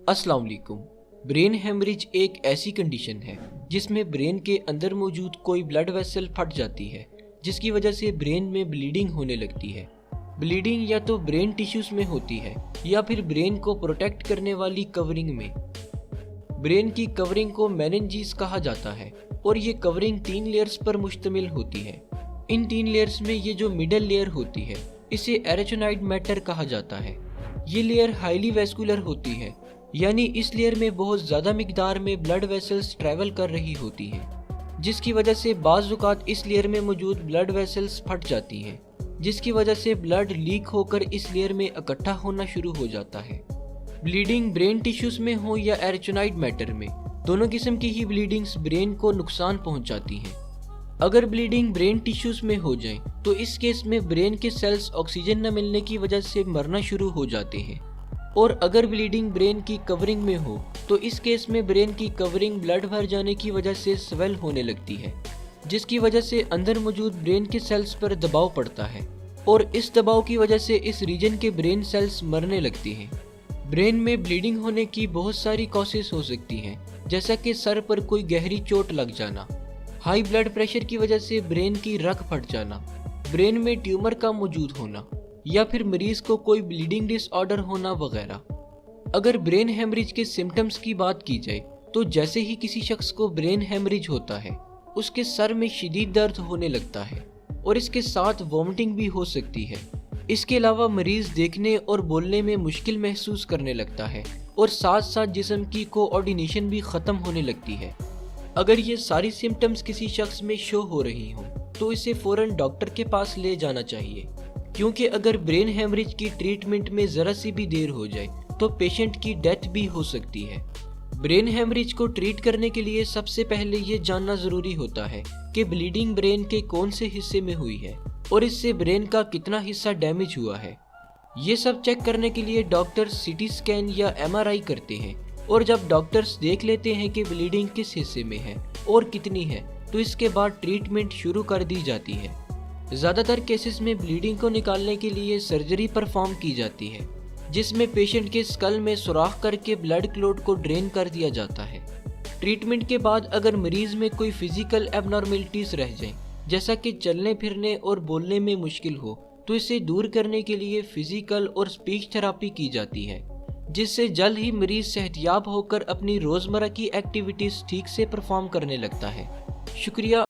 अस्सलाम वालेकुम। Brain haemorrhage एक ऐसी कंडीशन है जिसमें ब्रेन के अंदर मौजूद कोई ब्लड वेसल फट जाती है, जिसकी वजह से ब्रेन में ब्लीडिंग होने लगती है। ब्लीडिंग या तो ब्रेन टिश्यूज में होती है या फिर ब्रेन को प्रोटेक्ट करने वाली कवरिंग में। ब्रेन की कवरिंग को मेनिंजीज कहा जाता है और ये कवरिंग 3 लेयर्स पर मुश्तमिल होती है। इन 3 लेयर्स में ये जो मिडल लेयर होती है इसे एरेचोनाइड मैटर कहा जाता है। ये लेयर हाईली वैस्कुलर होती है, यानी इस लेयर में बहुत ज़्यादा मिकदार में ब्लड वेसल्स ट्रैवल कर रही होती हैं, जिसकी वजह से बाज़ औक़ात इस लेयर में मौजूद ब्लड वेसल्स फट जाती हैं, जिसकी वजह से ब्लड लीक होकर इस लेयर में इकट्ठा होना शुरू हो जाता है। ब्लीडिंग ब्रेन टिश्यूज़ में हो या एरेचोनाइड मैटर में, दोनों किस्म की ही ब्लीडिंग्स ब्रेन को नुकसान पहुंचाती हैं। अगर ब्लीडिंग ब्रेन टिश्यूज़ में हो जाए तो इस केस में ब्रेन के सेल्स ऑक्सीजन न मिलने की वजह से मरना शुरू हो जाते हैं। और अगर ब्लीडिंग ब्रेन की कवरिंग में हो तो इस केस में ब्रेन की कवरिंग ब्लड भर जाने की वजह से स्वेल होने लगती है, जिसकी वजह से अंदर मौजूद ब्रेन के सेल्स पर दबाव पड़ता है और इस दबाव की वजह से इस रीजन के ब्रेन सेल्स मरने लगती हैं। ब्रेन में ब्लीडिंग होने की बहुत सारी कॉसेस हो सकती हैं, जैसा कि सर पर कोई गहरी चोट लग जाना, हाई ब्लड प्रेशर की वजह से ब्रेन की रग फट जाना, ब्रेन में ट्यूमर का मौजूद होना या फिर मरीज को कोई ब्लीडिंग डिसऑर्डर होना वगैरह। अगर ब्रेन हेमरेज के सिम्टम्स की बात की जाए तो जैसे ही किसी शख्स को ब्रेन हेमरेज होता है उसके सर में शदीद दर्द होने लगता है और इसके साथ वॉमिटिंग भी हो सकती है। इसके अलावा मरीज देखने और बोलने में मुश्किल महसूस करने लगता है और साथ साथ जिस्म की कोऑर्डिनेशन भी ख़त्म होने लगती है। अगर ये सारी सिम्टम्स किसी शख्स में शो हो रही हों तो इसे फ़ौरन डॉक्टर के पास ले जाना चाहिए, क्योंकि अगर ब्रेन हेमरेज की ट्रीटमेंट में ज़रा सी भी देर हो जाए तो पेशेंट की डेथ भी हो सकती है। ब्रेन हेमरेज को ट्रीट करने के लिए सबसे पहले ये जानना ज़रूरी होता है कि ब्लीडिंग ब्रेन के कौन से हिस्से में हुई है और इससे ब्रेन का कितना हिस्सा डैमेज हुआ है। ये सब चेक करने के लिए डॉक्टर सीटी स्कैन या MRI करते हैं और जब डॉक्टर्स देख लेते हैं कि ब्लीडिंग किस हिस्से में है और कितनी है तो इसके बाद ट्रीटमेंट शुरू कर दी जाती है। ज़्यादातर केसेस में ब्लीडिंग को निकालने के लिए सर्जरी परफॉर्म की जाती है, जिसमें पेशेंट के स्कल में सुराख करके ब्लड क्लॉट को ड्रेन कर दिया जाता है। ट्रीटमेंट के बाद अगर मरीज में कोई फिजिकल एबनॉर्मेलिटीज रह जाएं, जैसा कि चलने फिरने और बोलने में मुश्किल हो, तो इसे दूर करने के लिए फिजिकल और स्पीच थेरापी की जाती है, जिससे जल्द ही मरीज सेहतयाब होकर अपनी रोज़मर्रा की एक्टिविटीज़ ठीक से परफॉर्म करने लगता है। शुक्रिया।